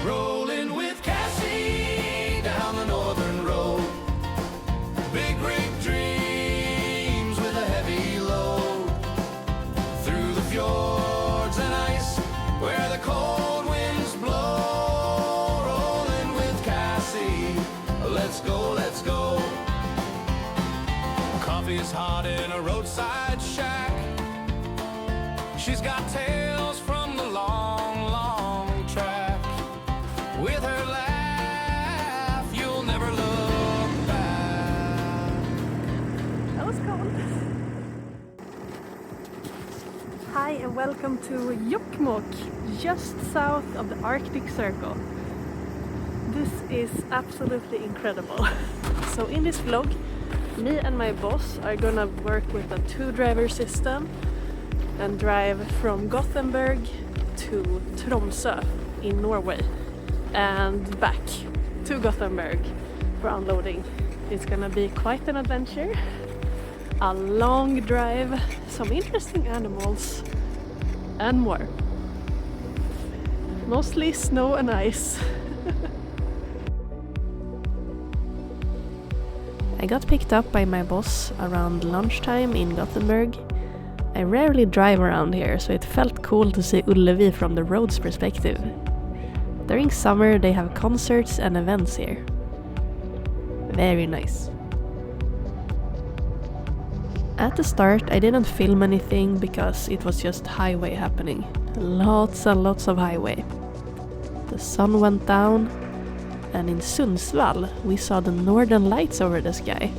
Rolling with Cassie down the Northern Road. Big rig dreams with a heavy load. Through the fjords and ice where the cold winds blow. Rolling with Cassie, let's go, let's go. Coffee's hot in a roadside shack. She's got tales from the long, long track. With her laugh, you'll never look back. That was cool. Hi and welcome to Jokkmokk, just south of the Arctic Circle. This is absolutely incredible. So in this vlog, me and my boss are gonna work with a 2-driver system and drive from Gothenburg to Tromsø in Norway and back to Gothenburg for unloading. It's gonna be quite an adventure, a long drive, some interesting animals and more. Mostly snow and ice. I got picked up by my boss around lunchtime in Gothenburg. I rarely drive around here, so it felt cool to see Ullevi from the road's perspective. During summer they have concerts and events here. Very nice. At the start I didn't film anything because it was just highway happening. Lots and lots of highway. The sun went down, and in Sundsvall we saw the northern lights over the sky.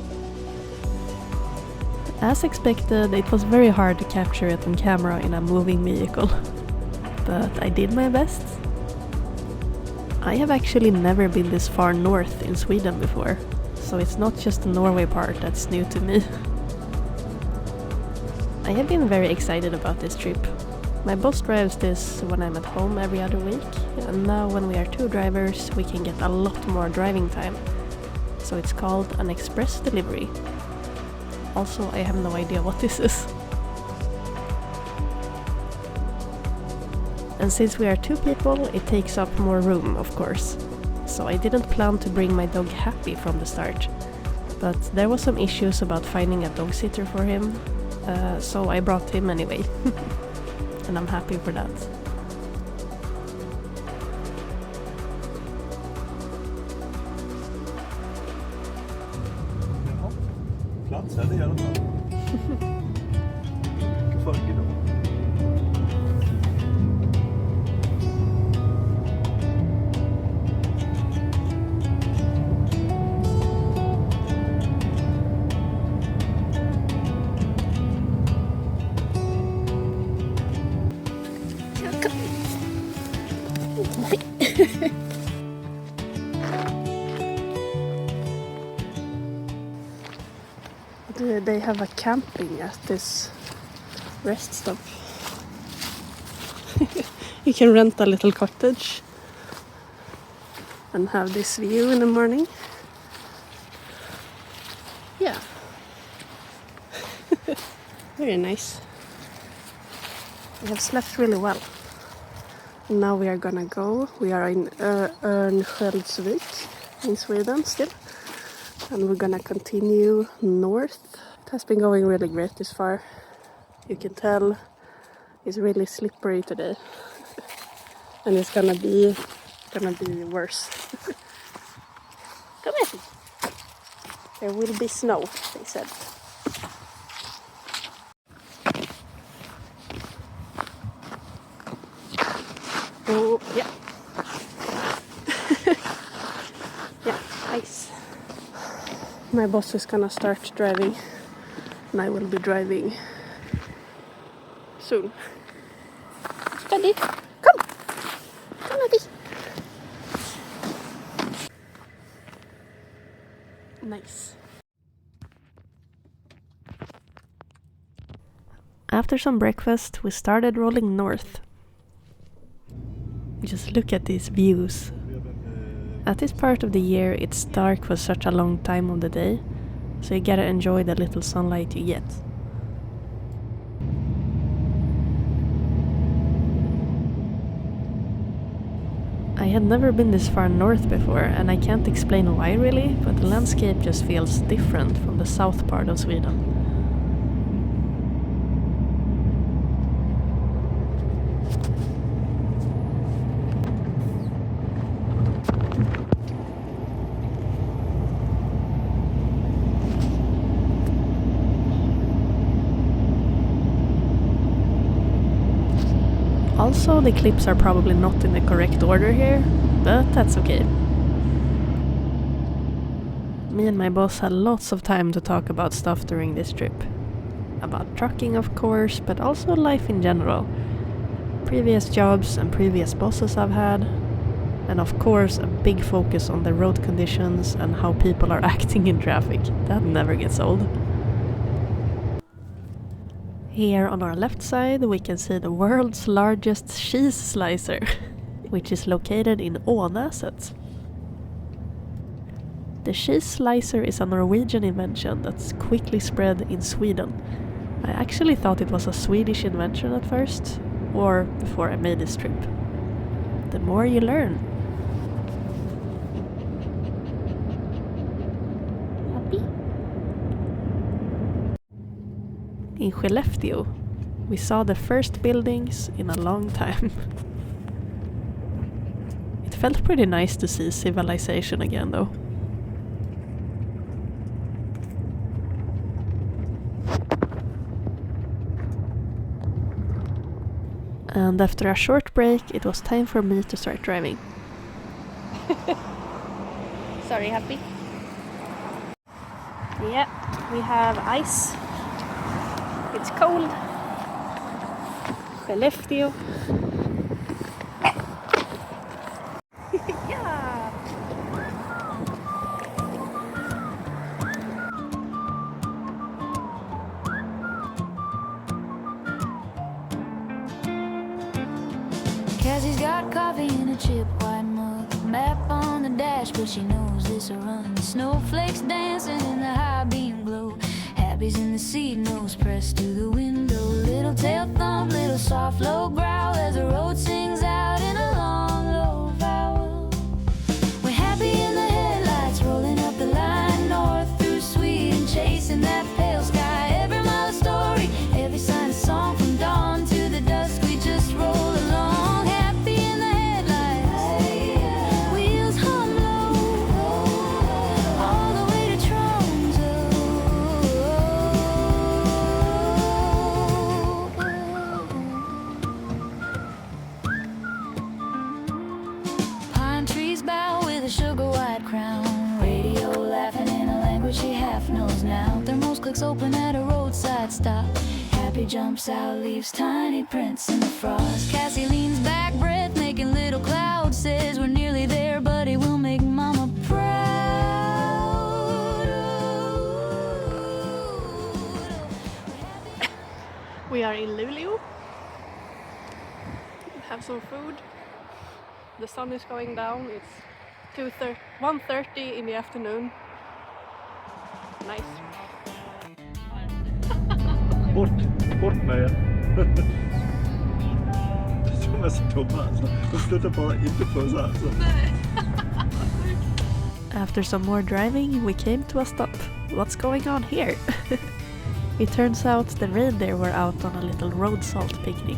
As expected, it was very hard to capture it on camera in a moving vehicle, but I did my best. I have actually never been this far north in Sweden before, so it's not just the Norway part that's new to me. I have been very excited about this trip. My boss drives this when I'm at home every other week, and now when we are 2 drivers we can get a lot more driving time. So it's called an express delivery. Also, I have no idea what this is. And since we are 2 people, it takes up more room, of course. So I didn't plan to bring my dog Happy from the start. But there was some issues about finding a dog sitter for him, so I brought him anyway. And I'm happy for that. Plats är det i alla fall. Vilken farge då? They have a camping at this rest stop. You can rent a little cottage and have this view in the morning. Yeah. Very nice. We have slept really well. And now we are gonna go. We are in Örnsköldsvik in Sweden still. And we're gonna continue north. It has been going really great this far. You can tell it's really slippery today. And it's gonna be worse. Come here. There will be snow, they said. Oh, yeah. Yeah, ice. My boss is gonna start driving, and I will be driving soon. Daddy, come! Come, Daddy! Nice. After some breakfast, we started rolling north. Just look at these views. At this part of the year, it's dark for such a long time of the day, so you gotta enjoy the little sunlight you get. I had never been this far north before, and I can't explain why really, but the landscape just feels different from the south part of Sweden. Also, the clips are probably not in the correct order here, but that's okay. Me and my boss had lots of time to talk about stuff during this trip. About trucking, of course, but also life in general. Previous jobs and previous bosses I've had. And of course, a big focus on the road conditions and how people are acting in traffic. That never gets old. Here on our left side we can see the world's largest cheese slicer, which is located in Ånäset. The cheese slicer is a Norwegian invention that's quickly spread in Sweden. I actually thought it was a Swedish invention at first, or before I made this trip. The more you learn. In Skellefteå, we saw the first buildings in a long time. It felt pretty nice to see civilization again though. And after a short break, it was time for me to start driving. Sorry, happy? Yeah, we have ice. It's cold. Skellefteå. Yeah. Cassie's got coffee in a chip white mug, map on the dash, but she knows this'll run. Snowflakes dancing in the high beam glow. Happy's in the seat, nose pressed to the window. Little tail thump, little soft low growl as the road sings out in a long low vowel. We're happy in the headlights, rolling up the line north through Sweden, chasing that pale sky. Every mile a story, every sign a song from dawn to the dusk. We just roll along, happy in the headlights. Wheels hum low, all the way to Tromsø. Pine trees bow with a sugar white crown. Radio laughing in a language she half knows now. Thermos clicks open at a roadside stop. Happy jumps out, leaves tiny prints in the frost. Cassie leans back, breath making little clouds. Says we're nearly there, but it will make mama proud. We are in Luleå. Have some food. The sun is going down. It's 1:30 in the afternoon. Nice. Bort med er. De är så dumma alltså. De slutar bara inte pussa alltså. After some more driving, we came to a stop. What's going on here? It turns out the reindeer were out on a little road salt picnic.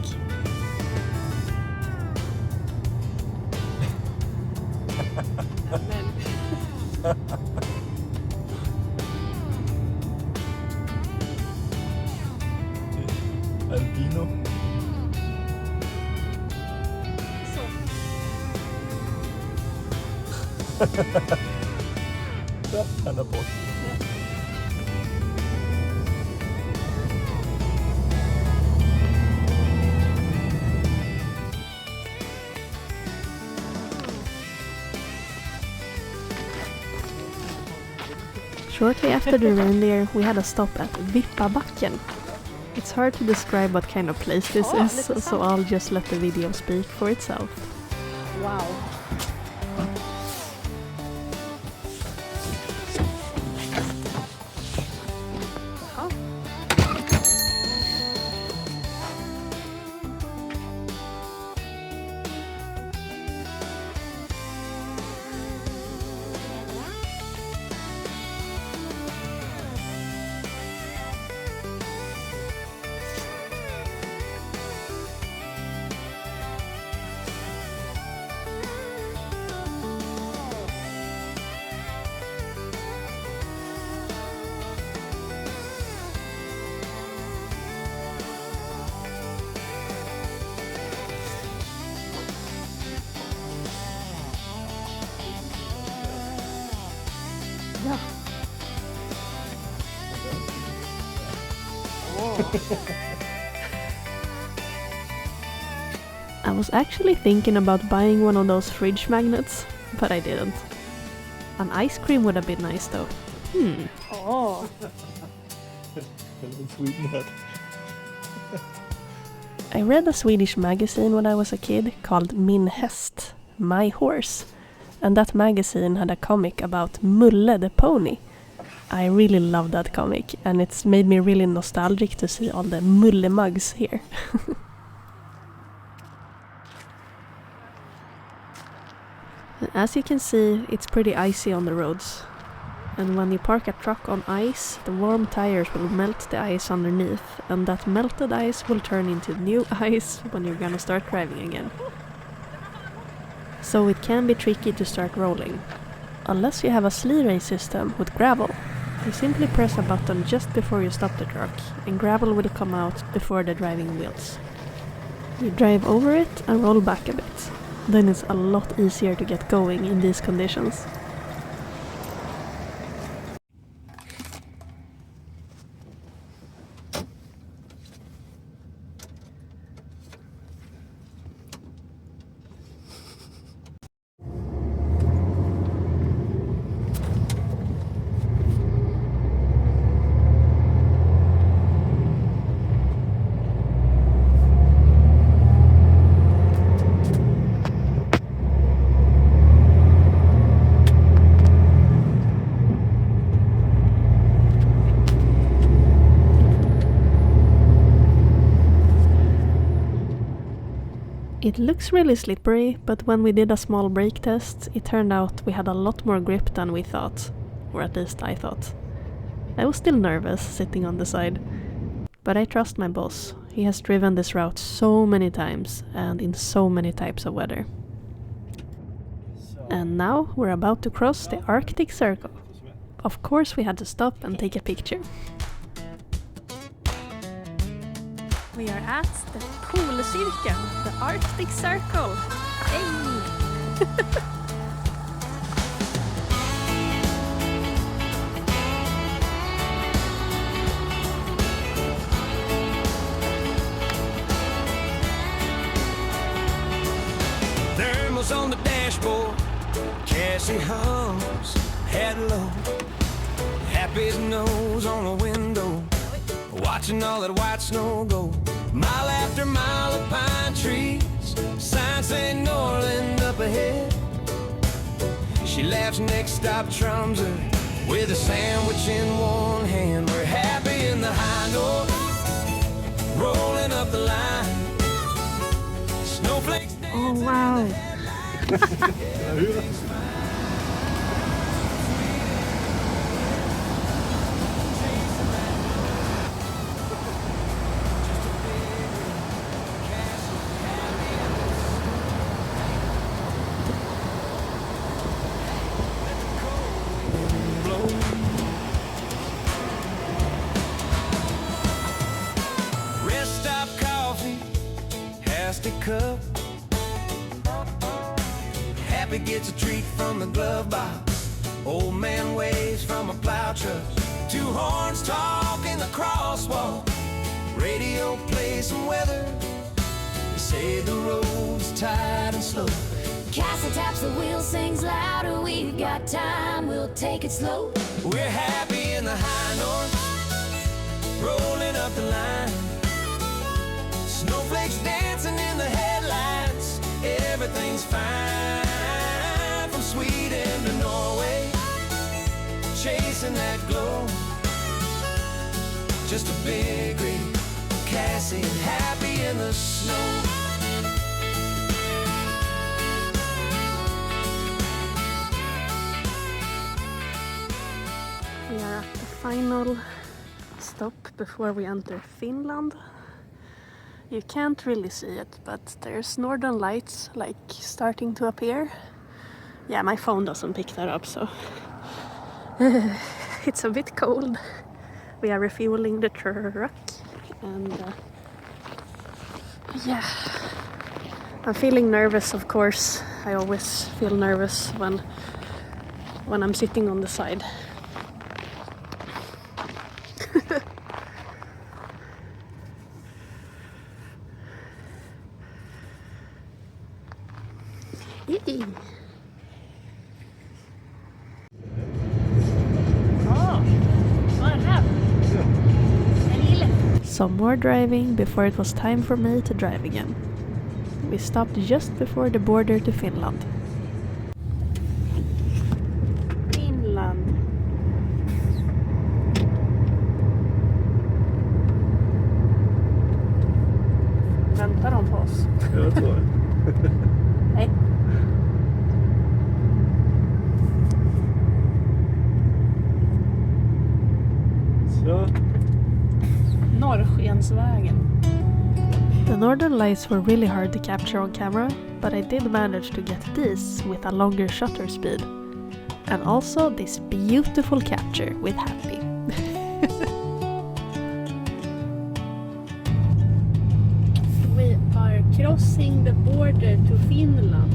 Albino. So, Ja, han är bort. Shortly after the reindeer, we had a stop at Vippabacken. It's hard to describe what kind of place this is, so I'll just let the video speak for itself. wow. Jaha. Ja. I was actually thinking about buying one of those fridge magnets, but I didn't. An ice cream would have been nice though. Åh. In Sweden här. I read a Swedish magazine when I was a kid called Min Häst, My Horse, and that magazine had a comic about Mulle the pony. I really love that comic, and it's made me really nostalgic to see all the Mulle mugs here. As you can see, it's pretty icy on the roads. And when you park a truck on ice, the warm tires will melt the ice underneath, and that melted ice will turn into new ice when you're gonna start driving again. So it can be tricky to start rolling. Unless you have a sleigh race system with gravel. You simply press a button just before you stop the truck, and gravel will come out before the driving wheels. You drive over it and roll back a bit. Then it's a lot easier to get going in these conditions. It looks really slippery, but when we did a small brake test, it turned out we had a lot more grip than we thought, or at least I thought. I was still nervous sitting on the side, but I trust my boss. He has driven this route so many times and in so many types of weather. And now we're about to cross the Arctic Circle. Of course we had to stop and take a picture. We are at the Polcirkeln, the Arctic Circle. Hey! Thermos on the dashboard, Cassie hums, head low, happy as nose on a window, watching all that white snow go. Mile after mile of pine trees, sign saying Northern up ahead. She laughs, next stop Tromsø, with a sandwich in one hand. We're happy in the high north, rolling up the line. Snowflakes dancing. Oh wow! Rest stop coffee, plastic cup. Happy gets a treat from the glove box. Old man waves from a plow truck. Two horns talk in the crosswalk. Radio plays some weather. They say the road's tight and slow. Cassie taps the wheel, sings louder. We've got time, we'll take it slow. We're happy in the high north, rolling up the line. Snowflakes dancing in the headlights. Everything's fine, from Sweden to Norway, chasing that glow. Just a big rig, Cassie, and happy in the snow. We are at the final stop before we enter Finland. You can't really see it, but there's northern lights like starting to appear. Yeah, my phone doesn't pick that up, so it's a bit cold. We are refueling the truck, and yeah, I'm feeling nervous, of course. I always feel nervous when I'm sitting on the side. Some more driving before it was time for me to drive again. We stopped just before the border to Finland. Finland. Väntar de på oss? Jag tror det. Nej. Så. Norrskensvägen. The northern lights were really hard to capture on camera, but I did manage to get these with a longer shutter speed. And also this beautiful capture with Happy. We are crossing the border to Finland.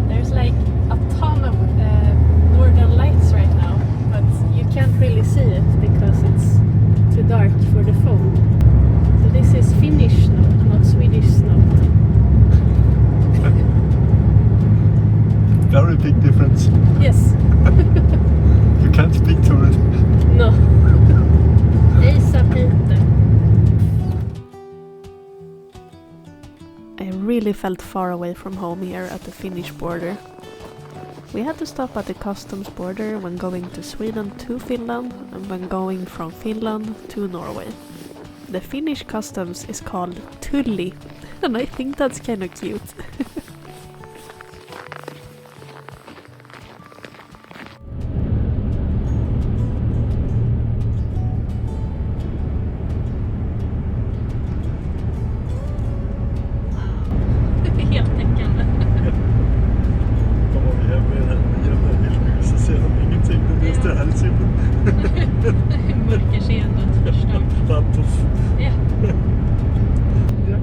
There's like a ton of northern lights right now, but you can't really see it because it's too dark for the phone. So this is Finnish snow, not Swedish snow. Very big difference. Yes. You can't speak to it. No. Isa Peter. I really felt far away from home here at the Finnish border. We had to stop at the customs border when going to Sweden to Finland and when going from Finland to Norway. The Finnish customs is called Tulli, and I think that's kind of cute. Heltäckande. Kommer vi hem med en jävla elljus så ser de ingenting den nästa halvtimmen. Mörkerseendet första. Raptus. Ja. Ja. Ja.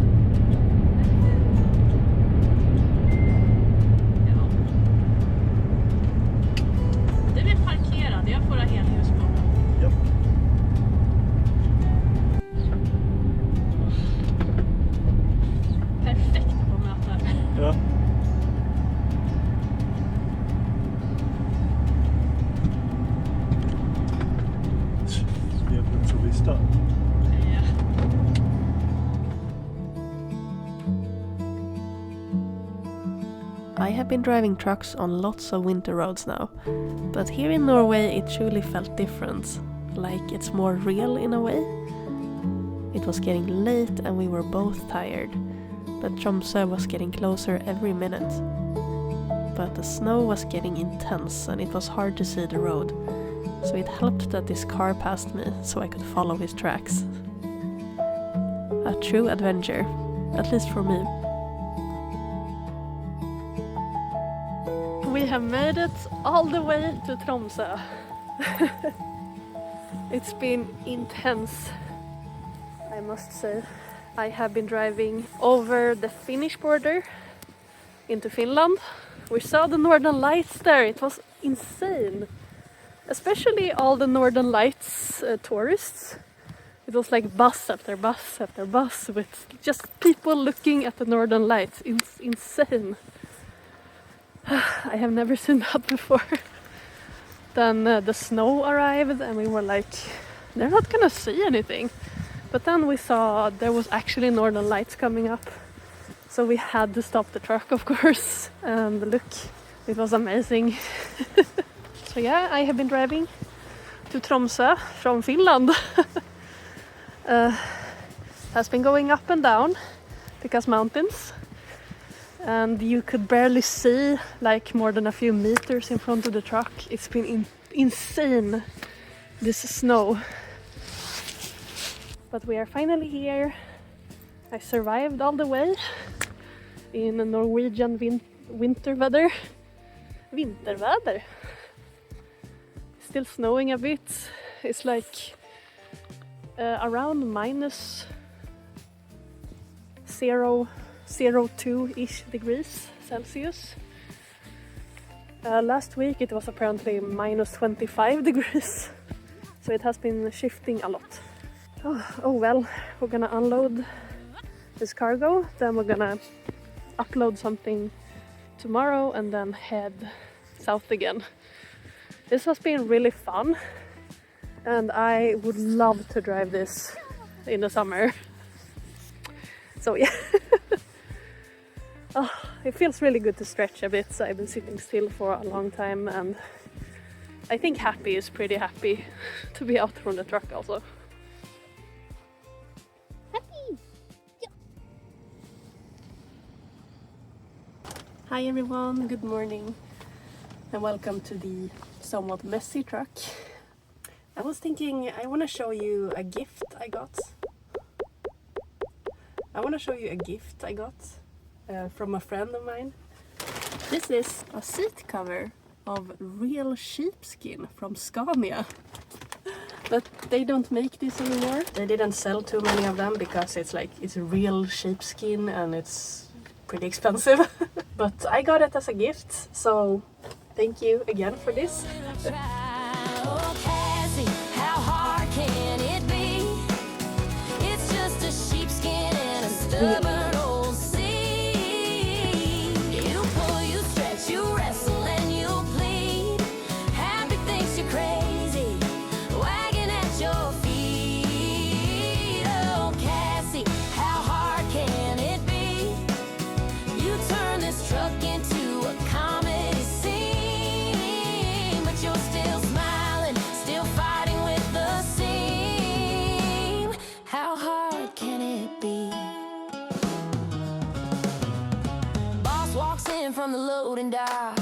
Du är parkerad, jag får ha helljus på. Ja. Perfekt på möten. Ja. Vi är på turister. Ja. I have been driving trucks on lots of winter roads now, but here in Norway it truly felt different, like it's more real in a way. It was getting late and we were both tired, but Tromsø was getting closer every minute. But the snow was getting intense and it was hard to see the road, so it helped that this car passed me so I could follow his tracks. A true adventure, at least for me. We have made it all the way to Tromsø. It's been intense, I must say. I have been driving over the Finnish border into Finland. We saw the Northern Lights there, it was insane. Especially all the Northern Lights tourists. It was like bus after bus after bus with just people looking at the Northern Lights. It's insane. I have never seen that before. Then the snow arrived and we were like, they're not gonna see anything. But then we saw there was actually Northern Lights coming up. So we had to stop the truck, of course. And look, it was amazing. So yeah, I have been driving to Tromsø from Finland. Has been going up and down because mountains. And you could barely see like more than a few meters in front of the truck. It's been insane, this snow. But we are finally here. I survived all the way in a Norwegian winter weather. Vinterväder. Still snowing a bit. It's like around minus 0.02-ish degrees Celsius. Last week it was apparently minus 25 degrees, so it has been shifting a lot. Oh well, we're gonna unload this cargo, then we're gonna upload something tomorrow and then head south again. This has been really fun and I would love to drive this in the summer. So yeah. Oh, it feels really good to stretch a bit. So I've been sitting still for a long time and I think Happy is pretty happy to be out from the truck also. Happy! Yeah. Hi everyone, good morning and welcome to the somewhat messy truck. I was thinking I want to show you a gift I got. From a friend of mine. This is a seat cover of real sheepskin from Scania. But they don't make this anymore. They didn't sell too many of them because it's real sheepskin and it's pretty expensive. But I got it as a gift, so thank you again for this. Oh, Cassie, how hard can it be? It's just a sheepskin and a stubborn old sea. It'll pull you, stretch you, wrestle and you'll bleed. Happy thinks you're crazy, wagging at your feet. Oh, Cassie, how hard can it be? You turn this truck into a comedy scene, but you're still smiling, still fighting with the seam. How hard can it be? Boss walks in from the loading dock,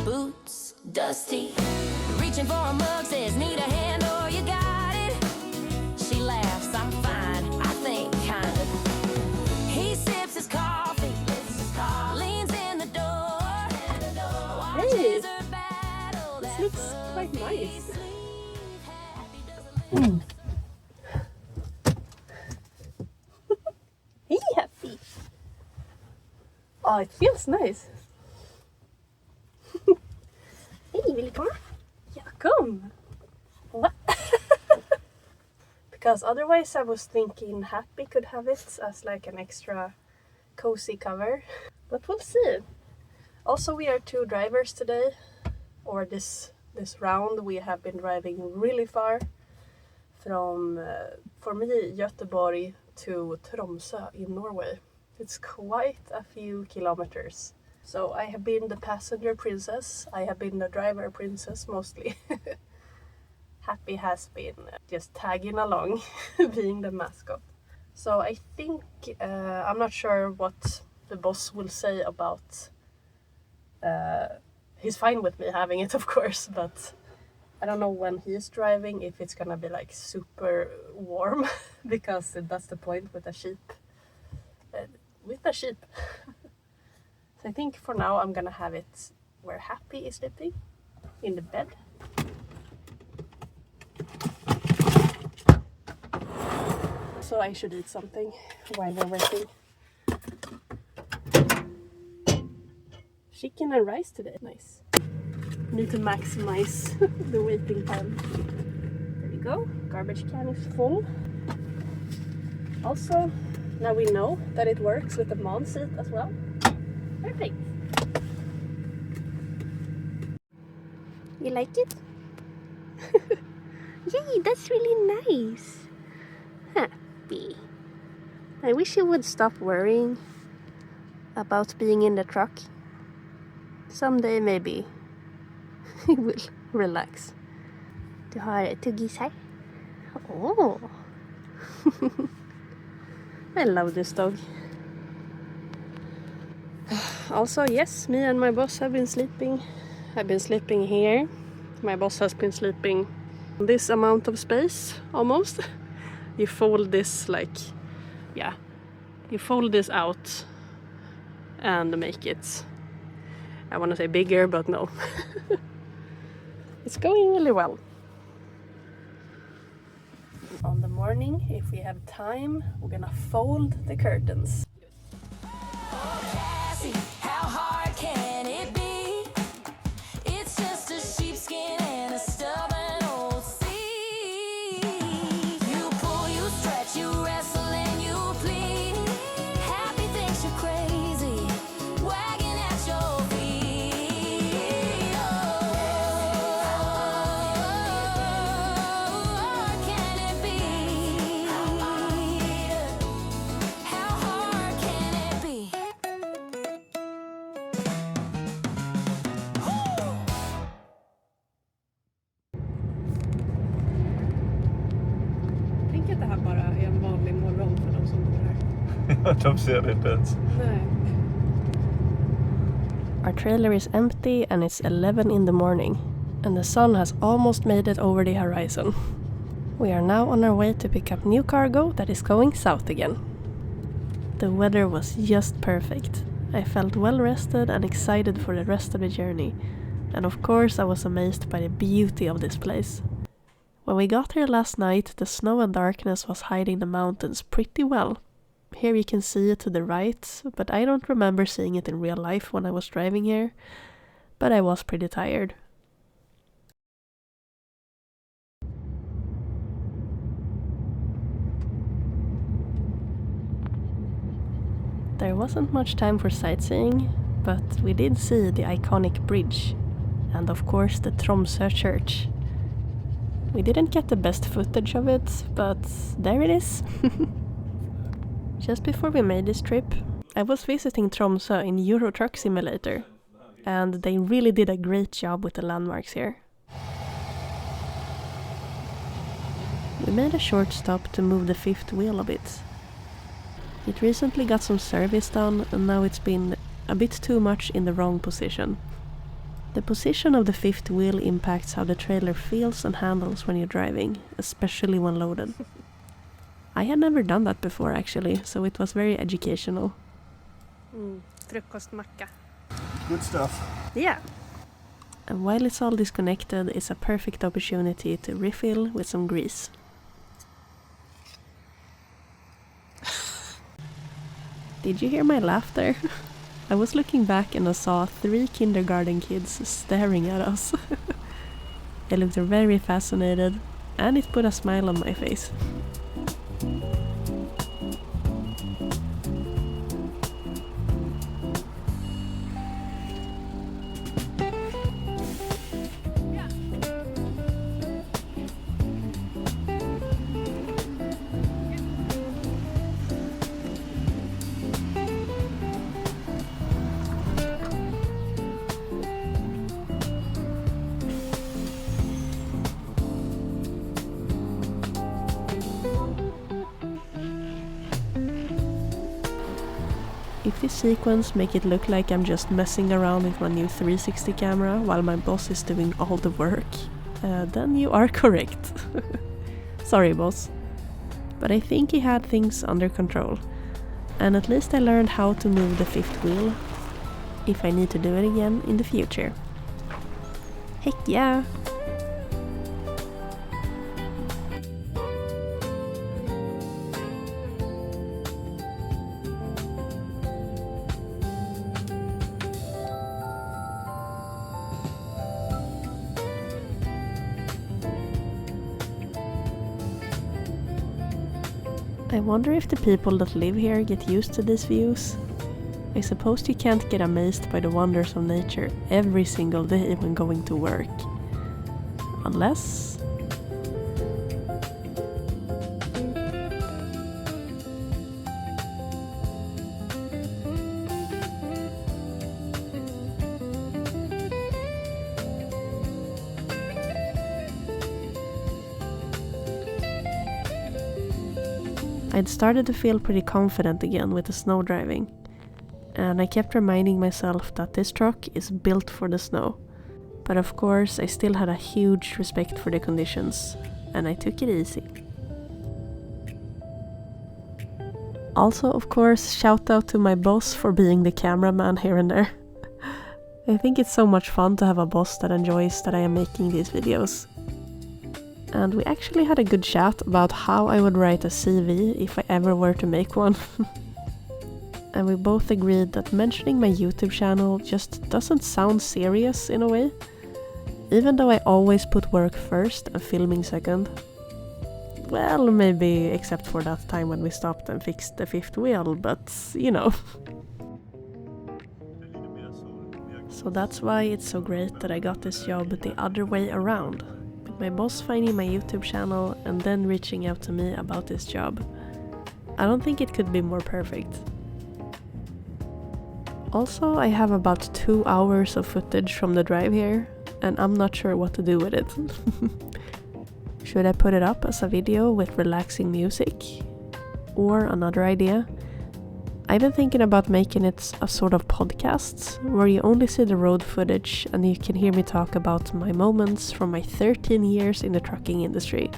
boots dusty, reaching for a mug, says need a hand or you got it. She laughs, I'm fine, I think kind of. He sips his coffee, leans in the door, Hey, watches her battle. this looks quite nice. Hey, Happy! Oh, it feels nice. Hey, vill du komma? Ja, kom! What? Because otherwise I was thinking Happy could have it as like an extra cozy cover. But we'll see. Also, we are two drivers today, or this round we have been driving really far from, for me, Göteborg to Tromsø in Norway. It's quite a few kilometers. So I have been the passenger princess, I have been the driver princess mostly. Happy has been just tagging along, being the mascot. So I think, I'm not sure what the boss will say about, he's fine with me having it of course, but I don't know when he's driving if it's gonna be like super warm because that's the point with a sheep. So I think for now I'm gonna have it where Happy is sleeping, in the bed. So I should eat something while we're waiting. Chicken and rice today, nice. Need to maximize the waiting time. There we go, garbage can is full. Also, now we know that it works with the mom seat as well. Perfect. You like it? Yay, that's really nice. Happy. I wish you would stop worrying about being in the truck. Someday maybe you will relax. Du har tuggis här. Oh. I love this dog. Also, yes, me and my boss have been sleeping. I've been sleeping here. My boss has been sleeping this amount of space, almost. You fold this you fold this out and make it, I want to say bigger, but no. It's going really well. On the morning, if we have time, we're gonna fold the curtains. Cassie, how hard can it be? It's just a sheepskin and a stubborn old sea. You pull, you stretch, you wrestle and you plead. Happy thinks you're crazy, wagging at your feet. Oh, hard can it be? How hard can it be? Tänk att det här bara är en vanlig morgon för de som bor här. De ser det inte ens. Nej. Our trailer is empty and it's 11 in the morning, and the sun has almost made it over the horizon. We are now on our way to pick up new cargo that is going south again. The weather was just perfect. I felt well rested and excited for the rest of the journey, and of course I was amazed by the beauty of this place. When we got here last night, the snow and darkness was hiding the mountains pretty well. Here you can see it to the right, but I don't remember seeing it in real life when I was driving here, but I was pretty tired. There wasn't much time for sightseeing, but we did see the iconic bridge, and of course the Tromsø church. We didn't get the best footage of it, but there it is. Just before we made this trip, I was visiting Tromsø in Euro Truck Simulator, and they really did a great job with the landmarks here. We made a short stop to move the fifth wheel a bit. It recently got some service done, and now it's been a bit too much in the wrong position. The position of the fifth wheel impacts how the trailer feels and handles when you're driving, especially when loaded. I had never done that before actually, so it was very educational. Frukostmacka. Good stuff. Yeah. And while it's all disconnected, it's a perfect opportunity to refill with some grease. Did you hear my laughter? I was looking back and I saw 3 kindergarten kids staring at us. They looked very fascinated, and it put a smile on my face. If this sequence make it look like I'm just messing around with my new 360 camera while my boss is doing all the work, then you are correct. Sorry, boss. But I think he had things under control, and at least I learned how to move the fifth wheel, if I need to do it again in the future. Heck yeah! I wonder if the people that live here get used to these views. I suppose you can't get amazed by the wonders of nature every single day when going to work. Unless... I'd started to feel pretty confident again with the snow driving, and I kept reminding myself that this truck is built for the snow. But of course I still had a huge respect for the conditions, and I took it easy. Also, of course, shout out to my boss for being the cameraman here and there. I think it's so much fun to have a boss that enjoys that I am making these videos. And we actually had a good chat about how I would write a CV if I ever were to make one. and we both agreed that mentioning my YouTube channel just doesn't sound serious in a way, even though I always put work first and filming second. Well, maybe except for that time when we stopped and fixed the fifth wheel, but you know. So that's why it's so great that I got this job the other way around, with my boss finding my YouTube channel and then reaching out to me about this job. I don't think it could be more perfect. Also, I have about 2 hours of footage from the drive here, and I'm not sure what to do with it. Should I put it up as a video with relaxing music? Or another idea? I've been thinking about making it a sort of podcast, where you only see the road footage and you can hear me talk about my moments from my 13 years in the trucking industry.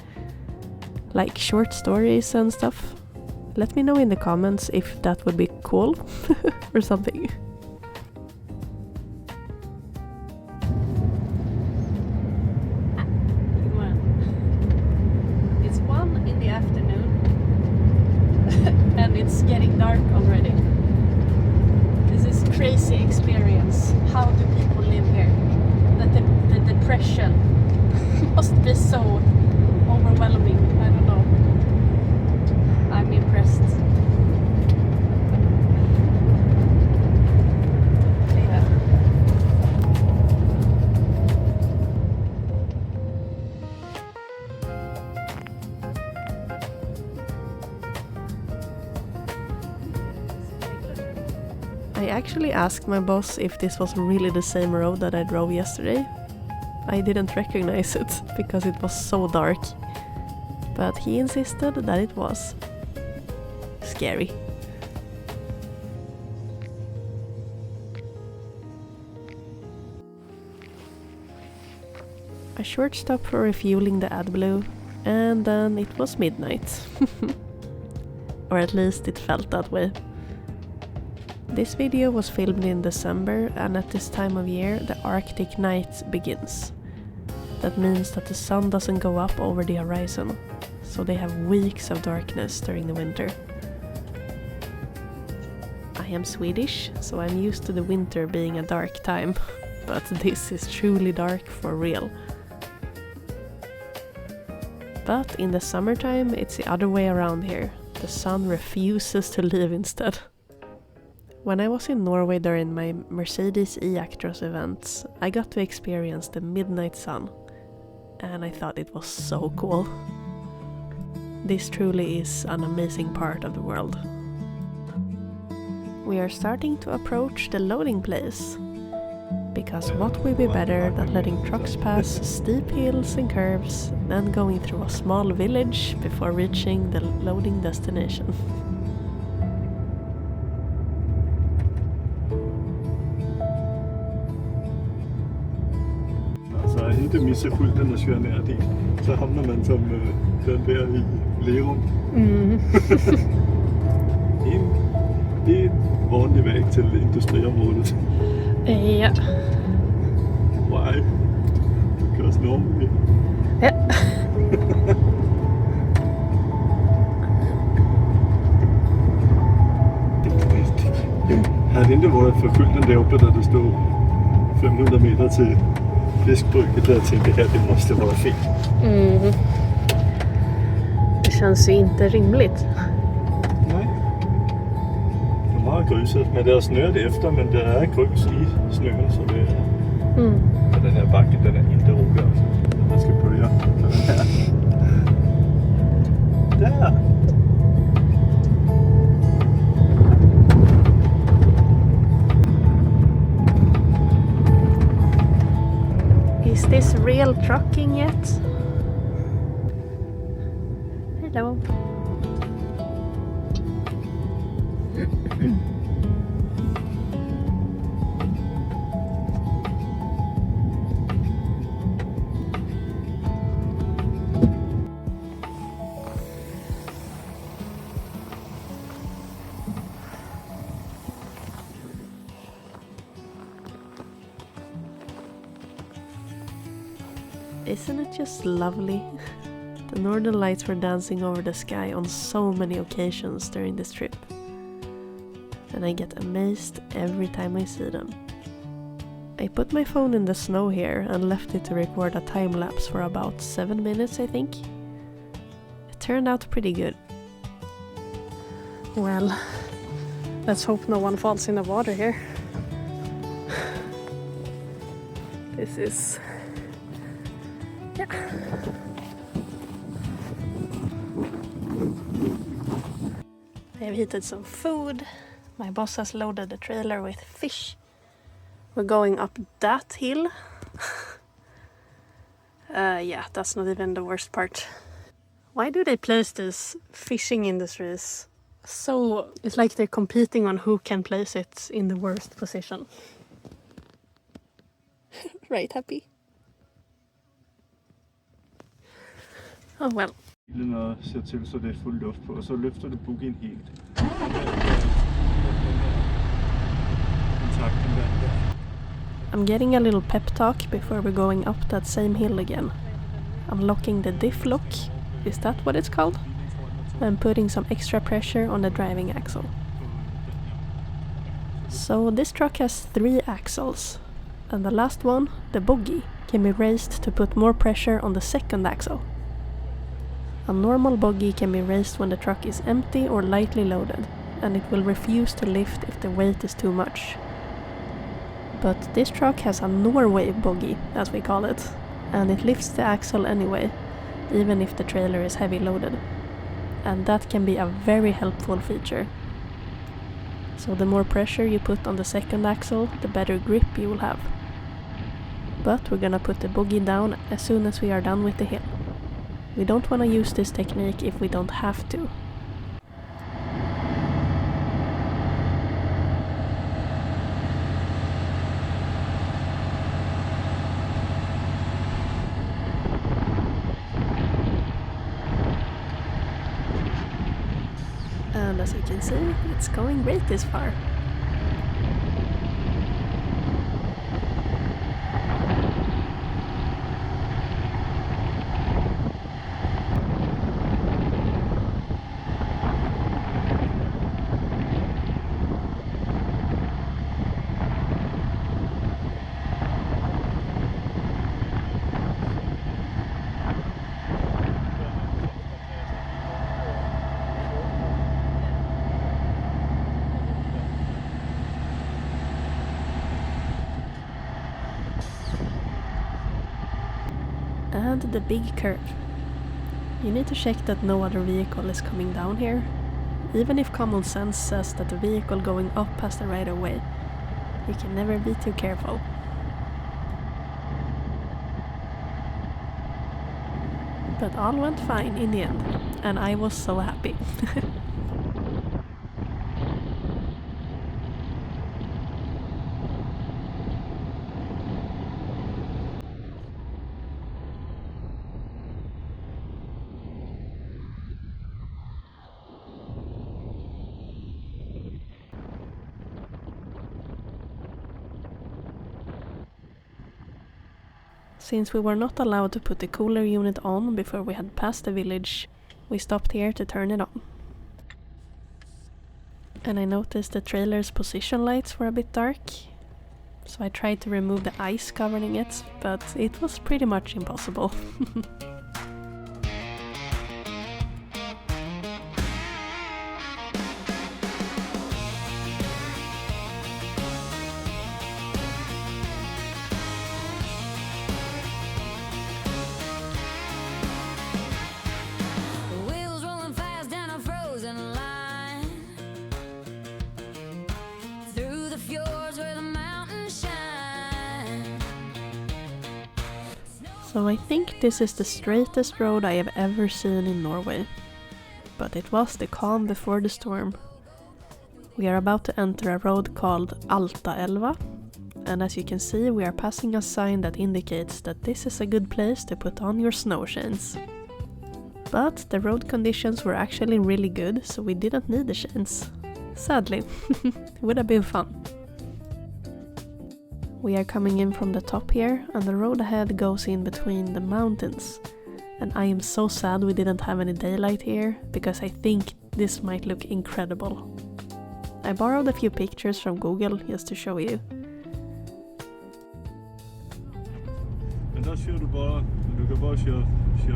Like short stories and stuff. Let me know in the comments if that would be cool or something. It's 1 in the afternoon and it's getting dark already. This is crazy experience. How do people live here? That the depression must be so overwhelming. I don't know. I'm impressed. Yeah. I actually asked my boss if this was really the same road that I drove yesterday. I didn't recognize it because it was so dark, but he insisted that it was. Scary. A short stop for refueling the AdBlue, and then it was midnight. Or at least it felt that way. This video was filmed in December, and at this time of year the Arctic night begins. That means that the sun doesn't go up over the horizon, so they have weeks of darkness during the winter. I am Swedish, so I'm used to the winter being a dark time, but this is truly dark for real. But in the summertime it's the other way around here. The sun refuses to leave instead. When I was in Norway during my Mercedes E-Actros events, I got to experience the midnight sun, and I thought it was so cool. This truly is an amazing part of the world. We are starting to approach the loading place, because what will be better than letting trucks pass steep hills and curves, then going through a small village before reaching the loading destination. Så inte missa skylten och köra ner dit. Så hamnar man som den där i Lerum. En vanlig väg till industriområdet. Ja. Why? Because Norway. Ja. Hade det inte varit för skylten där uppe där det stod 500 meter till fiskbruket, där jag tänkte att det måste vara fel. Det känns ju inte rimligt. Nej. De har grusat, men det är snöat efter, men det är grus i snön, så det är... Och den här backen, den är inte rolig alltså. Jag ska börja på den här. Där! Is this real trucking yet? Hello. Isn't it just lovely? The northern lights were dancing over the sky on so many occasions during this trip. and I get amazed every time I see them. I put my phone in the snow here and left it to record a time lapse for about 7 minutes, I think. It turned out pretty good. Well, let's hope no one falls in the water here. This is... yeah. I have heated some food. My boss has loaded the trailer with fish. We're going up that hill. Yeah, that's not even the worst part. Why do they place these fishing industries so... it's like they're competing on who can place it in the worst position. Right, happy? Oh well. Bilen og ser til, så det er fuld luft på, og så løfter du boogien helt. Kontakten der. I'm getting a little pep talk before we're going up that same hill again. I'm locking the diff lock, is that what it's called? And putting some extra pressure on the driving axle. So this truck has 3 axles, and the last one, the bogie, can be raised to put more pressure on the second axle. A normal bogie can be raised when the truck is empty or lightly loaded, and it will refuse to lift if the weight is too much. But this truck has a Norway bogie, as we call it, and it lifts the axle anyway, even if the trailer is heavy loaded. And that can be a very helpful feature. So the more pressure you put on the second axle, the better grip you will have. But we're gonna put the bogie down as soon as we are done with the hill. We don't want to use this technique if we don't have to. And as you can see, it's going great this far. And the big curve. You need to check that no other vehicle is coming down here. Even if common sense says that the vehicle going up has the right of way, you can never be too careful. But all went fine in the end, and I was so happy. Since we were not allowed to put the cooler unit on before we had passed the village, we stopped here to turn it on. And I noticed the trailer's position lights were a bit dark, so I tried to remove the ice covering it, but it was pretty much impossible. So I think this is the straightest road I have ever seen in Norway. But it was the calm before the storm. We are about to enter a road called Altaelva, and as you can see we are passing a sign that indicates that this is a good place to put on your snow chains. But the road conditions were actually really good, so we didn't need the chains. Sadly. It would have been fun. We are coming in from the top here, and the road ahead goes in between the mountains. And I am so sad we didn't have any daylight here, because I think this might look incredible. I borrowed a few pictures from Google just to show you. Men der kører du bare, du kan bare køre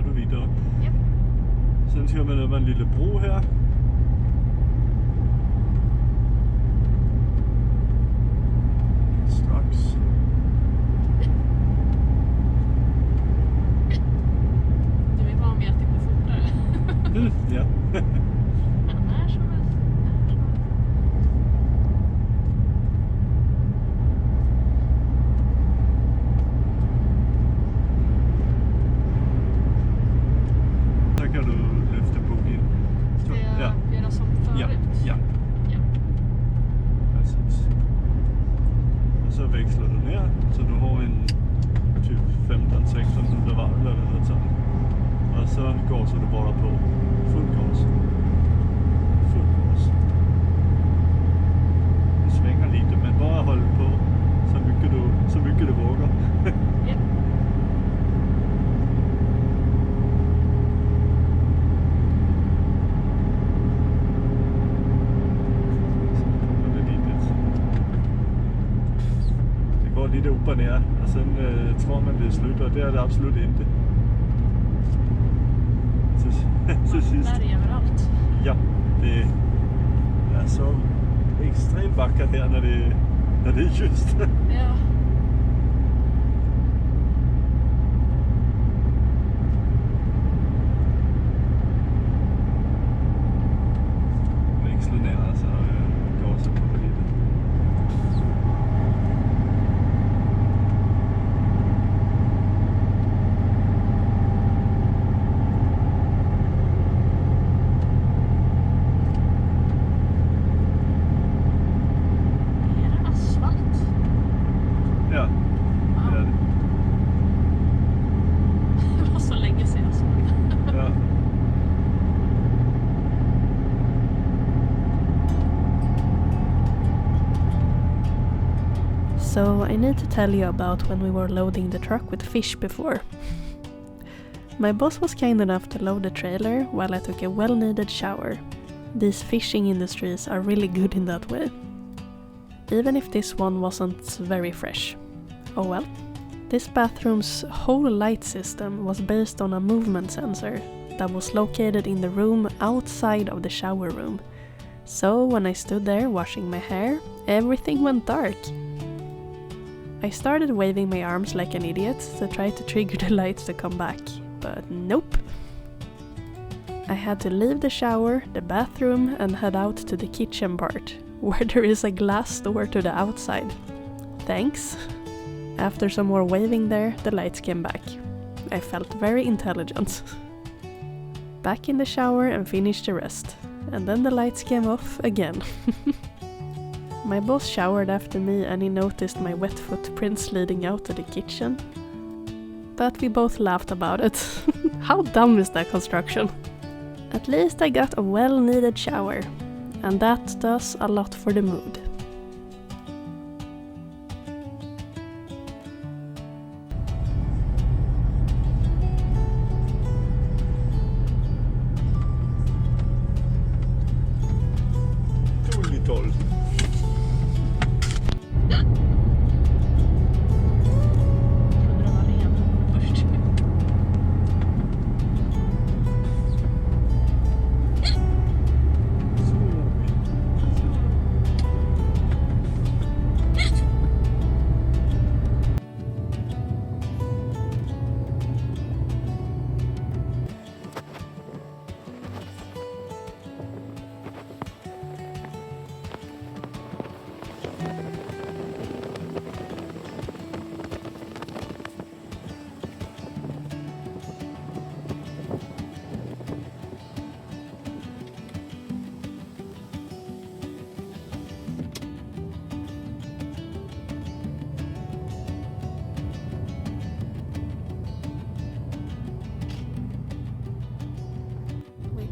du videre. Yep. Sen kører man over en lille bro her. Straks. Du är van vid att det går fortare. Ja. Men när som helst. Så kan du lyfta bogen. Ska jag göra som förut? Ja. Precis. Och så växlar du ner så du har en typ 15-1600 varv eller något sånt. Och så gasar du bara på full gas. Du svänger lite men bara håll på så mycket du vågar. Ja. Det går lite upp och ner och sen tror man det slutar och det är det absolut inte. Till sist. Där är överallt. Ja, det är så extremt vackert här när det är ljust. Ja. Växlar ner alltså gasen på det lite. Är det asfalt? Ja, det är det. Det var så länge sedan jag såg det. Ja. So I need to tell you about when we were loading the truck with fish before. My boss was kind enough to load the trailer while I took a well-needed shower. These fishing industries are really good in that way. Even if this one wasn't very fresh. Oh well. This bathroom's whole light system was based on a movement sensor that was located in the room outside of the shower room. So when I stood there washing my hair, everything went dark. I started waving my arms like an idiot to try to trigger the lights to come back, but nope. I had to leave the shower, the bathroom, and head out to the kitchen part, where there is a glass door to the outside. Thanks. After some more waving there, the lights came back. I felt very intelligent. Back in the shower and finished the rest, and then the lights came off again. My boss showered after me and he noticed my wet footprints leading out to the kitchen. But we both laughed about it. How dumb is that construction? At least I got a well-needed shower, and that does a lot for the mood. Otroligt 12. Trodde det var ren först.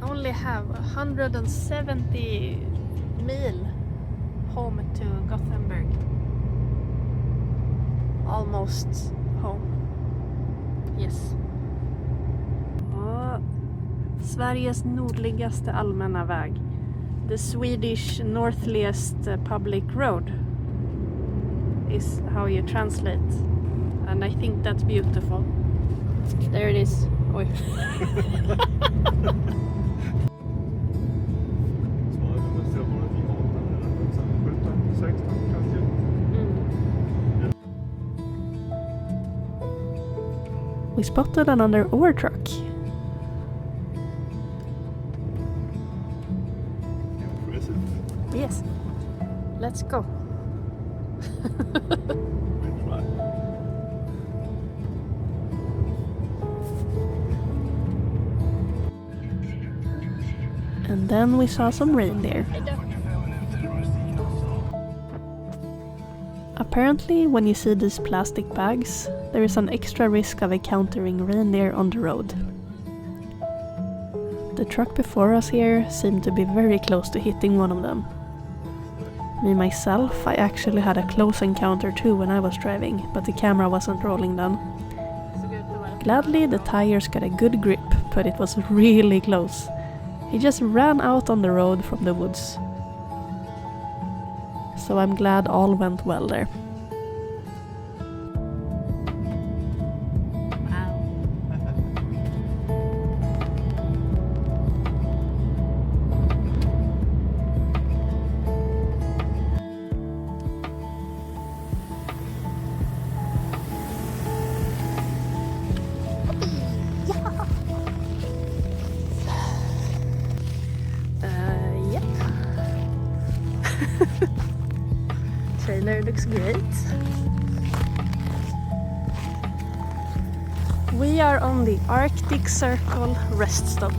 Only have 170 mil home to Gothenburg. Almost home. Yes. Och Sveriges nordligaste allmänna väg. the Swedish northliest public road is how you translate, and I think that's beautiful. There it is. Oj. We spotted another ore truck. Yes. Let's go. And then we saw some reindeer. Apparently, when you see these plastic bags, there is an extra risk of encountering reindeer on the road. The truck before us here seemed to be very close to hitting one of them. Me myself, I actually had a close encounter too when I was driving, but the camera wasn't rolling then. Gladly, the tires got a good grip, but it was really close. He just ran out on the road from the woods. So I'm glad all went well there. Trailer looks great. We are on the Arctic Circle rest stop.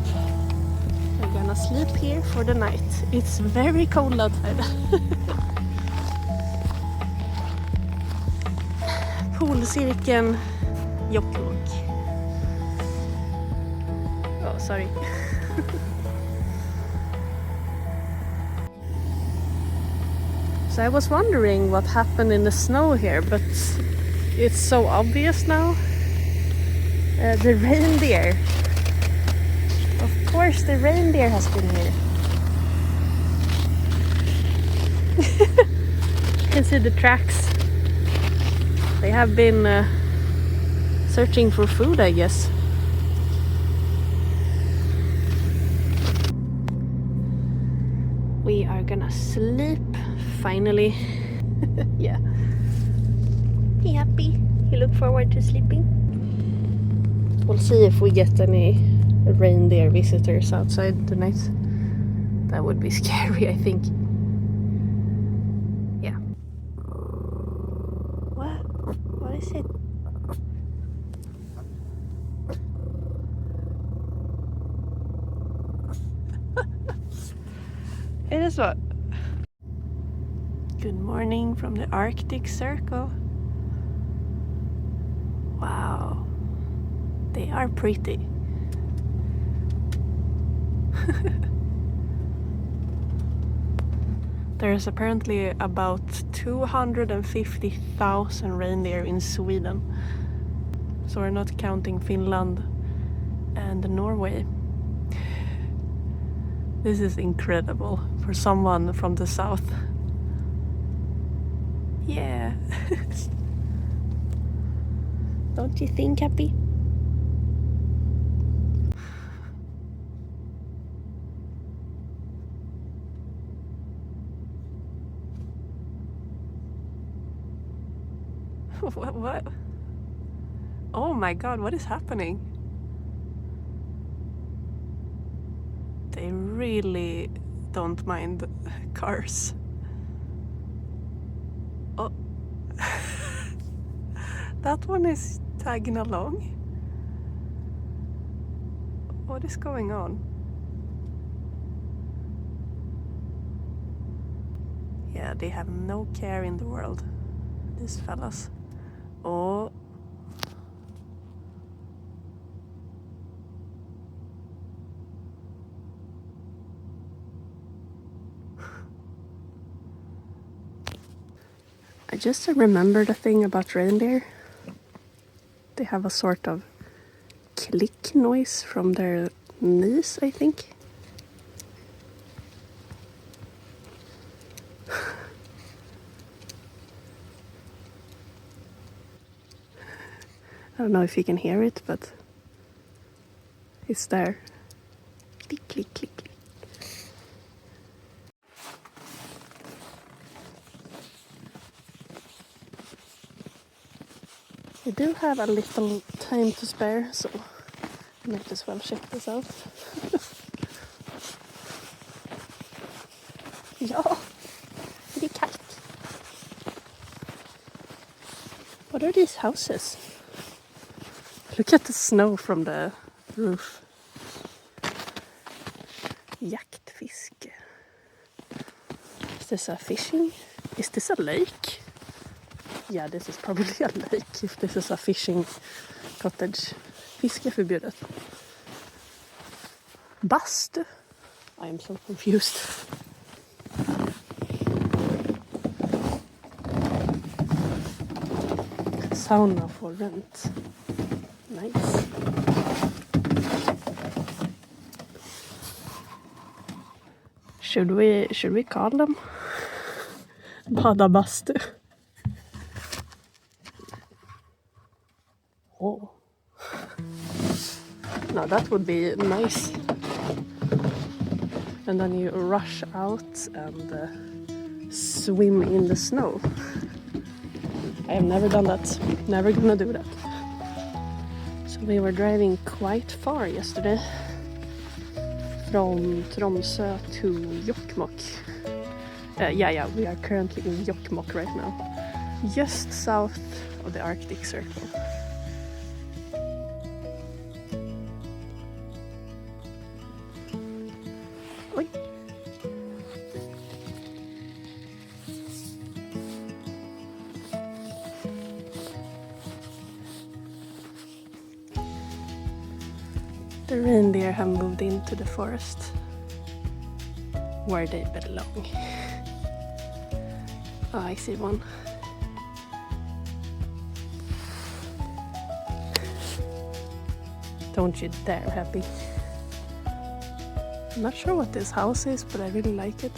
We're gonna sleep here for the night. It's very cold outside. Polcirkeln Jokkmokk. Oh, sorry. So I was wondering what happened in the snow here, but it's so obvious now. The reindeer. Of course the reindeer has been here. You can see the tracks. They have been searching for food, I guess. We are gonna sleep finally. Yeah. You happy? You look forward to sleeping? We'll see if we get any reindeer visitors outside tonight. That would be scary, I think. Yeah. What? What is it? It is what? Good morning from the Arctic Circle. Wow. They are pretty. There's apparently about 250,000 reindeer in Sweden. So we're not counting Finland and Norway. This is incredible for someone from the south. Yeah. Don't you think, Happy? What? Oh my god, what is happening? They really don't mind cars. Oh. That one is tagging along. What is going on? Yeah, they have no care in the world, these fellas. Oh. I just remembered a thing about reindeer. They have a sort of click noise from their knees, I think. I don't know if you can hear it, but it's there. Click, click, click, click. We do have a little time to spare, so I might as well check this out. Ja, det är kallt. What are these houses? Look at the snow from the roof. Jaktfiske. Is this a fishing? Is this a lake? Yeah, this is probably a lake if this is a fishing cottage. Fiske förbjudet. Bastu? I am so confused. Sauna for rent. Nice. Should we call them? Bada bastu. Oh. Now that would be nice. And then you rush out and swim in the snow. I have never done that. Never gonna do that. So we were driving quite far yesterday. From Tromsø to Jokkmokk. Yeah, we are currently in Jokkmokk right now. Just south of the Arctic Circle. Oi. The reindeer have moved into the forest where they belong. Oh, I see one. Don't you dare, Happy. I'm not sure what this house is, but I really like it.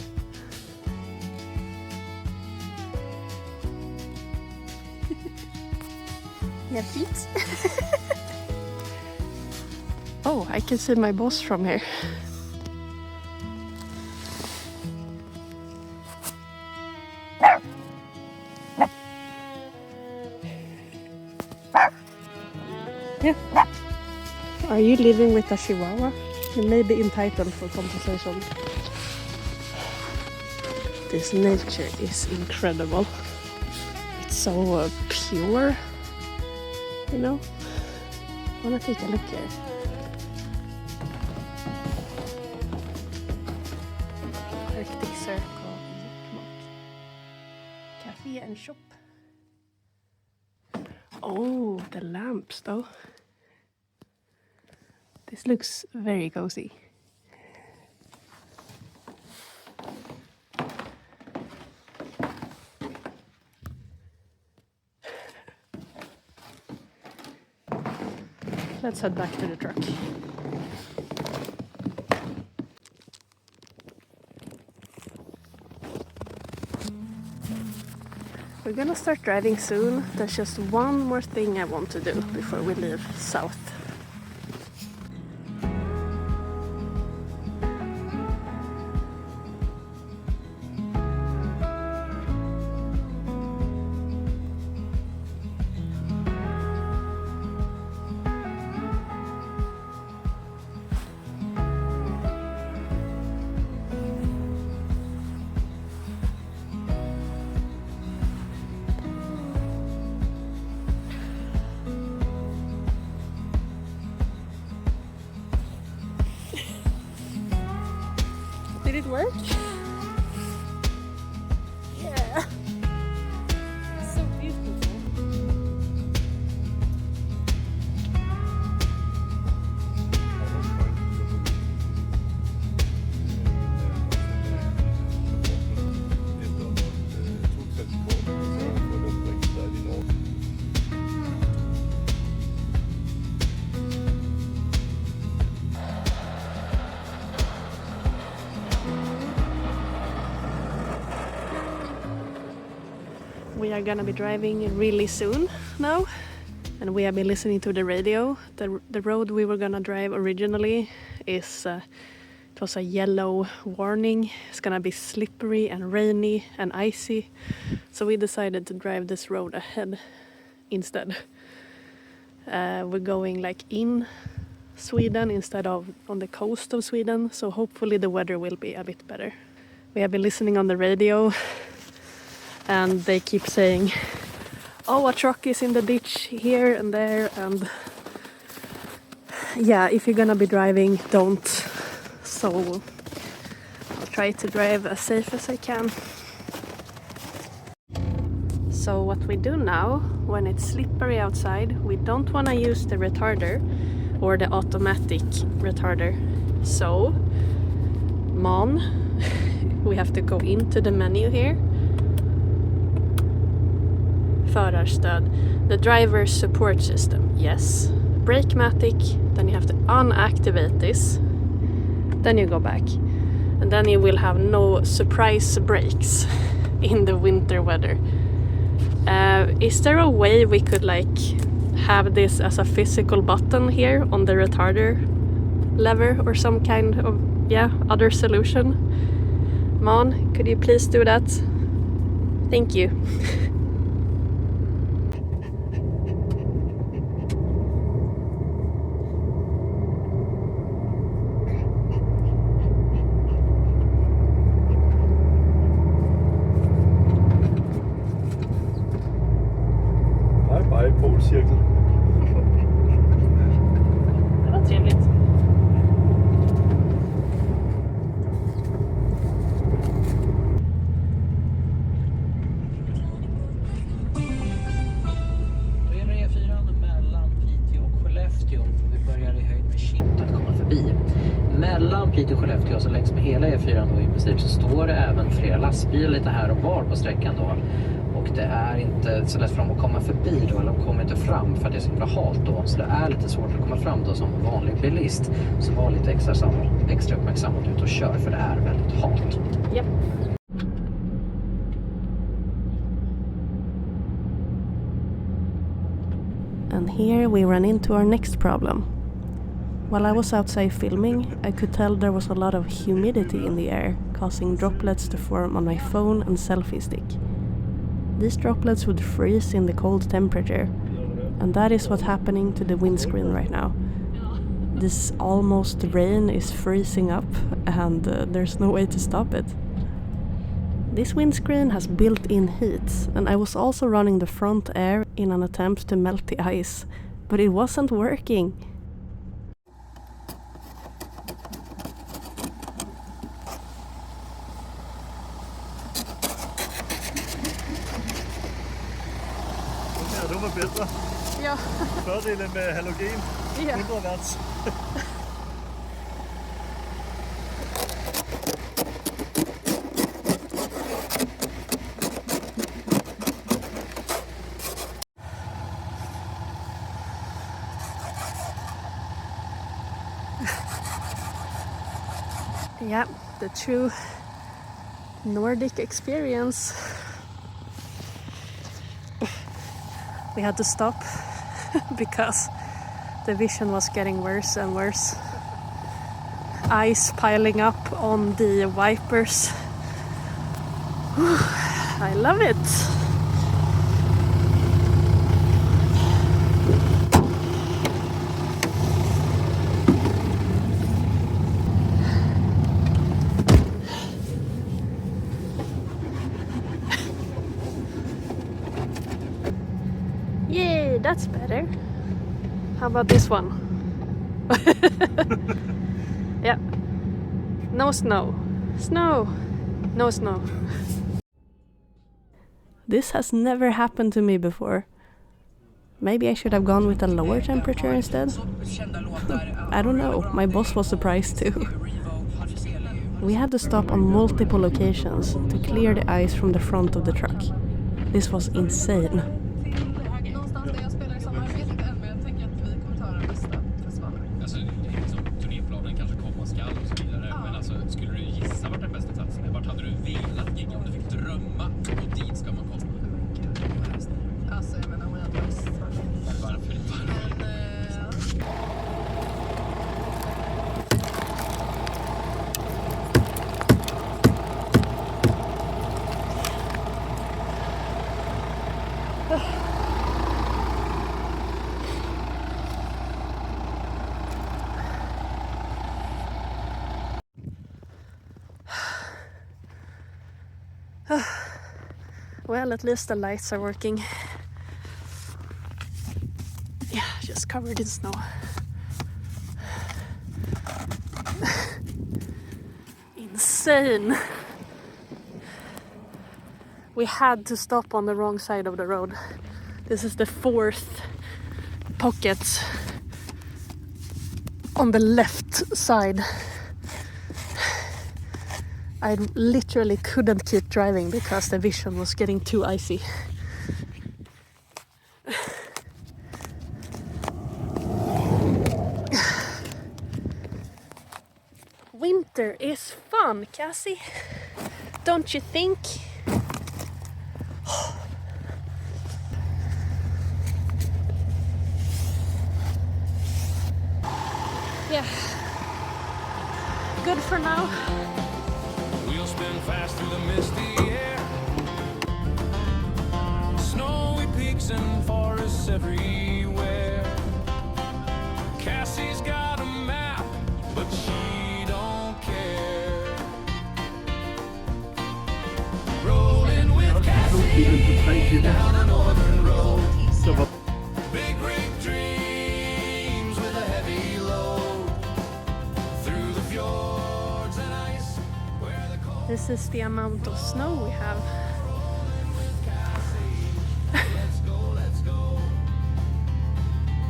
Yeah, feet. Oh, I can see my boss from here. Yeah. Are you living with a chihuahua? You may be entitled for compensation. This nature is incredible. It's so pure, you know? I want to take a look here. Arctic Circle, Jokkmokk. Cafe and shop. Oh, the lamps though. This looks very cozy. Let's head back to the truck. We're gonna start driving soon. There's just one more thing I want to do before we leave south. Did it work? Yeah. So beautiful. We are gonna be driving really soon now. And we have been listening to the radio. The road we were gonna drive originally is it was a yellow warning. It's gonna be slippery and rainy and icy. So we decided to drive this road ahead instead. We're going like in Sweden instead of on the coast of Sweden. So hopefully the weather will be a bit better. We have been listening on the radio and they keep saying, oh, a truck is in the ditch here and there, and yeah, if you're gonna be driving, don't. So I'll try to drive as safe as I can. So what we do now, when it's slippery outside, we don't want to use the retarder or the automatic retarder. So, we have to go into the menu here. Förarstöd, the driver support system, yes. Brakematic, then you have to unactivate this. Then you go back. And then you will have no surprise brakes in the winter weather. Is there a way we could like have this as a physical button here on the retarder lever or some kind of other solution? Mon, could you please do that? Thank you. Polcirkel. Det var trevligt. Då är det E4 mellan Piteå och Skellefteå. Vi börjar i höjd med Kind att komma förbi. Mellan Piteå och Skellefteå, så längs med hela E4 då i princip, så står det även flera lastbilar lite här och var på sträckan då. Och det är inte så lätt för dem att komma förbi då, eller de kommer inte fram för att det är så himla halt då. Så det är lite svårt att komma fram då som vanlig bilist. Så var lite extra uppmärksam att ut och kör, för det är väldigt halt. Yep. And here we ran into our next problem. While I was outside filming, I could tell there was a lot of humidity in the air, causing droplets to form on my phone and selfie stick. These droplets would freeze in the cold temperature, and that is what's happening to the windscreen right now. This almost rain is freezing up, and there's no way to stop it. This windscreen has built-in heat, and I was also running the front air in an attempt to melt the ice, but it wasn't working. De var bättre. Ja. Fördelen med halogen, 100 watts. Yeah, the true Nordic experience. We had to stop because the vision was getting worse and worse. Ice piling up on the wipers. I love it. Yay, that's better. How about this one? Yeah. No snow. Snow. No snow. This has never happened to me before. Maybe I should have gone with a lower temperature instead? I don't know, my boss was surprised too. We had to stop on multiple occasions to clear the ice from the front of the truck. This was insane. Varför Well, at least the lights are working. Yeah, just covered in snow. Insane! We had to stop on the wrong side of the road. This is the fourth pocket on the left side. I literally couldn't keep driving because the vision was getting too icy. Winter is fun, Cassie. Don't you think? Yeah. Good for now. We'll spin fast through the misty air. Snowy peaks and forests everywhere. Cassie's got a map, but she don't care. Rolling with Cassie down the northern road. Big rig dreams with a heavy load. Through the fjords and ice. This is the amount of snow we have.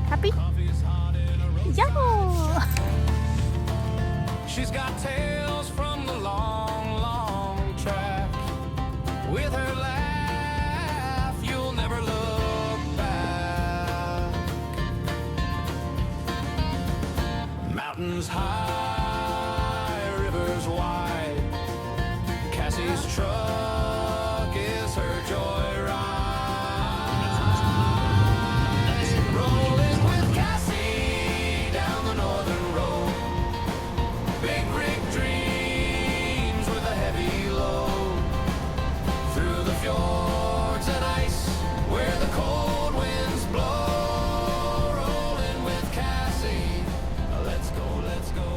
Happy? Yeah! She's got tales from the long, long track. With her laugh, you'll never look back. Mountains high, rivers wide. Cassie's truck is her joyride. Rolling with Cassie down the northern road. Big rig dreams with a heavy load. Through the fjords and ice where the cold winds blow. Rolling with Cassie. Let's go, let's go.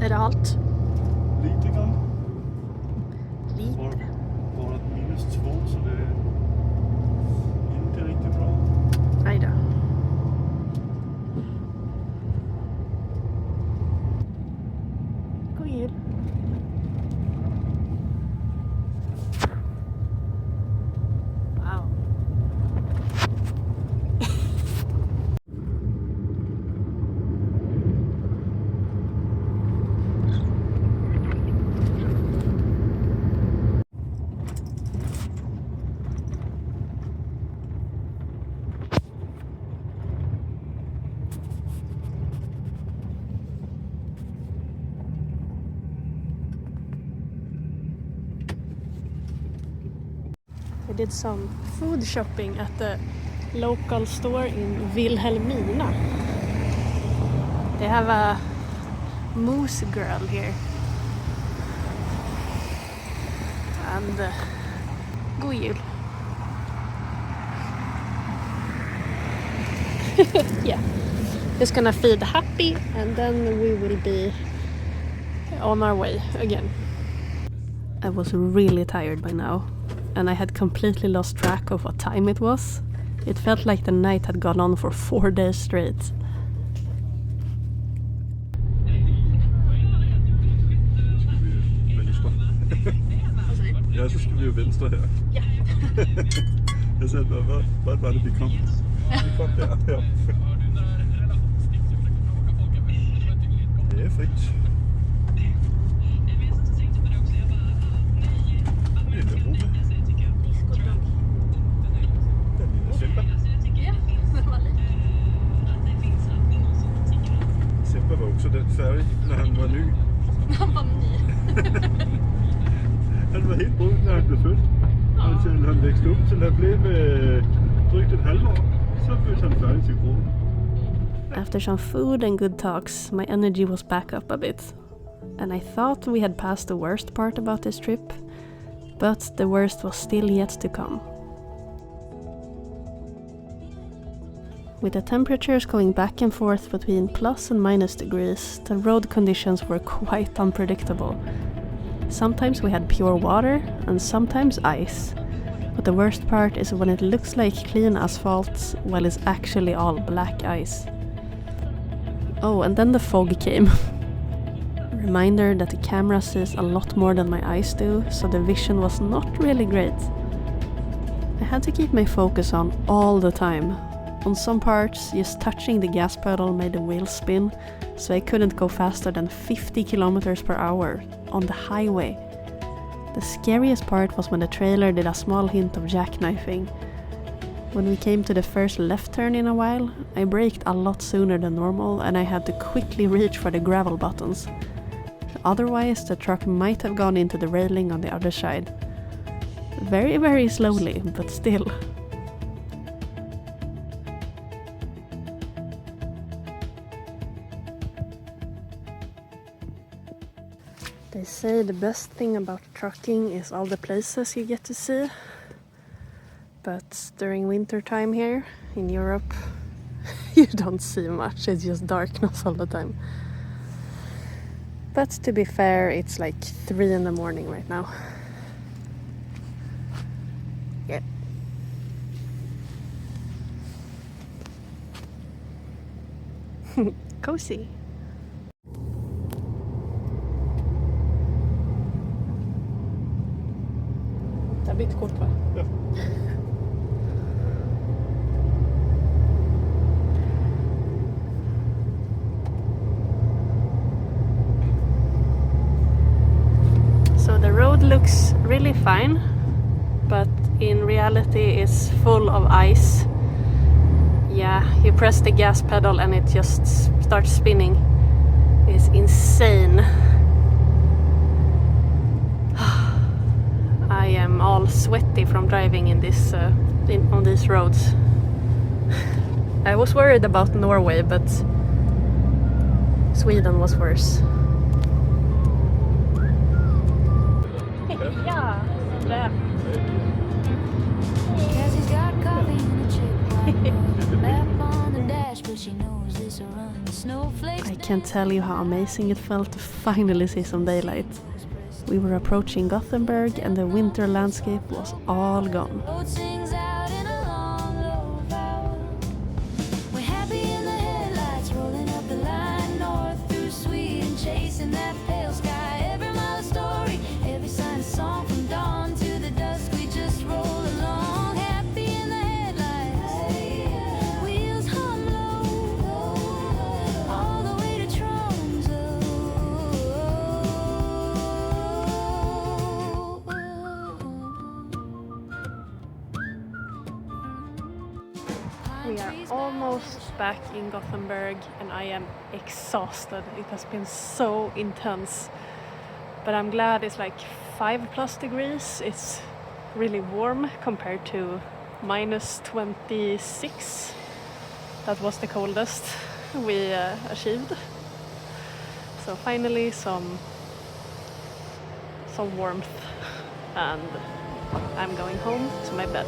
Är det allt? Lite grann. Lite. Bara -2 så det är inte riktigt bra. Nej då. God jul. Wow. I did some food shopping at the local store in Wilhelmina. They have a moose girl here. And god jul. Yeah. Just gonna feed Happy and then we will be on our way again. I was really tired by now. And I had completely lost track of what time it was. It felt like the night had gone on for 4 days straight. Ja, så skal vi jo venstre her. Ja. Jeg sagde, hvad var det, vi kom? Vi kom der, ja. Det er frit. Det er der Ruben. Den lille Simba. Simba var også den færdig, når han var ny. Han var ny. Han var helt brun, når han blev født. Og til han vækste op, til han blev drygt et halvt år, så blev han færdig. After some food and good talks, my energy was back up a bit. And I thought we had passed the worst part about this trip, but the worst was still yet to come. With the temperatures going back and forth between plus and minus degrees, the road conditions were quite unpredictable. Sometimes we had pure water and sometimes ice, but the worst part is when it looks like clean asphalt while it's actually all black ice. Oh, and then the fog came. Reminder that the camera sees a lot more than my eyes do, so the vision was not really great. I had to keep my focus on all the time. On some parts, just touching the gas pedal made the wheels spin, so I couldn't go faster than 50 kilometers per hour on the highway. The scariest part was when the trailer did a small hint of jackknifing. When we came to the first left turn in a while, I braked a lot sooner than normal and I had to quickly reach for the gravel buttons. Otherwise, the truck might have gone into the railing on the other side. Very, very slowly, but still. They say the best thing about trucking is all the places you get to see. But during winter time here in Europe, you don't see much, it's just darkness all the time. But to be fair, it's like 3 in the morning right now. Yeah. Cozy. Det har bytt kort va? Ja. So the road looks really fine, but in reality it's full of ice. Yeah, you press the gas pedal and it just starts spinning. It's insane. I am all sweaty from driving in this on these roads. I was worried about Norway, but Sweden was worse. Ja, där. Cassie's got coffee in a chip map on the dash, but she knows this will run snowflakes. I can't tell you how amazing it felt to finally see some daylight. We were approaching Gothenburg and the winter landscape was all gone. Road sings out in a long low vowel. We're happy in the headlights, rolling up the line north through Sweden, chasing that pale sky. Every mile a story, every sign a song from dawn to the dusk. We just roll along, happy in the headlights. Wheels hum low, all the way to Tromsø. We are almost back in Gothenburg and I am exhausted. It has been so intense. But I'm glad it's like 5+ degrees. It's really warm compared to minus 26. That was the coldest we achieved. So finally some warmth and I'm going home to my bed.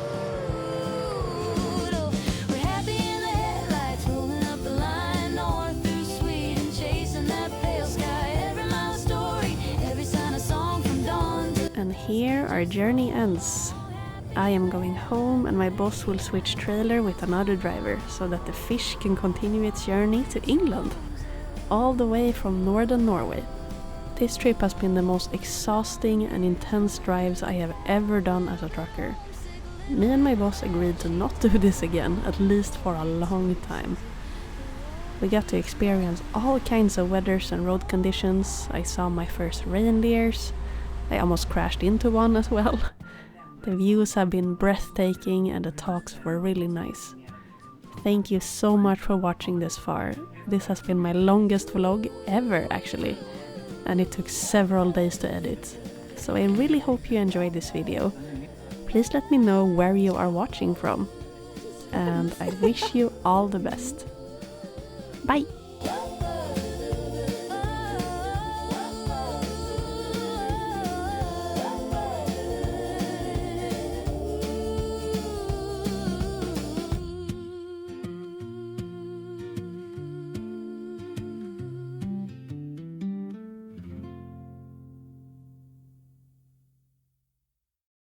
We're happy in the headlights, rolling up the line north through Sweden, chasing that pale sky. Every mile a story, every sign a song from dawn to And here our journey ends. I am going home and my boss will switch trailer with another driver so that the fish can continue its journey to England, all the way from Northern Norway. This trip has been the most exhausting and intense drives I have ever done as a trucker. Me and my boss agreed to not do this again, at least for a long time. We got to experience all kinds of weathers and road conditions. I saw my first reindeers. I almost crashed into one as well. The views have been breathtaking and the talks were really nice. Thank you so much for watching this far. This has been my longest vlog ever actually, and it took several days to edit. So I really hope you enjoyed this video. Please let me know where you are watching from. and I wish you all the best. Bye!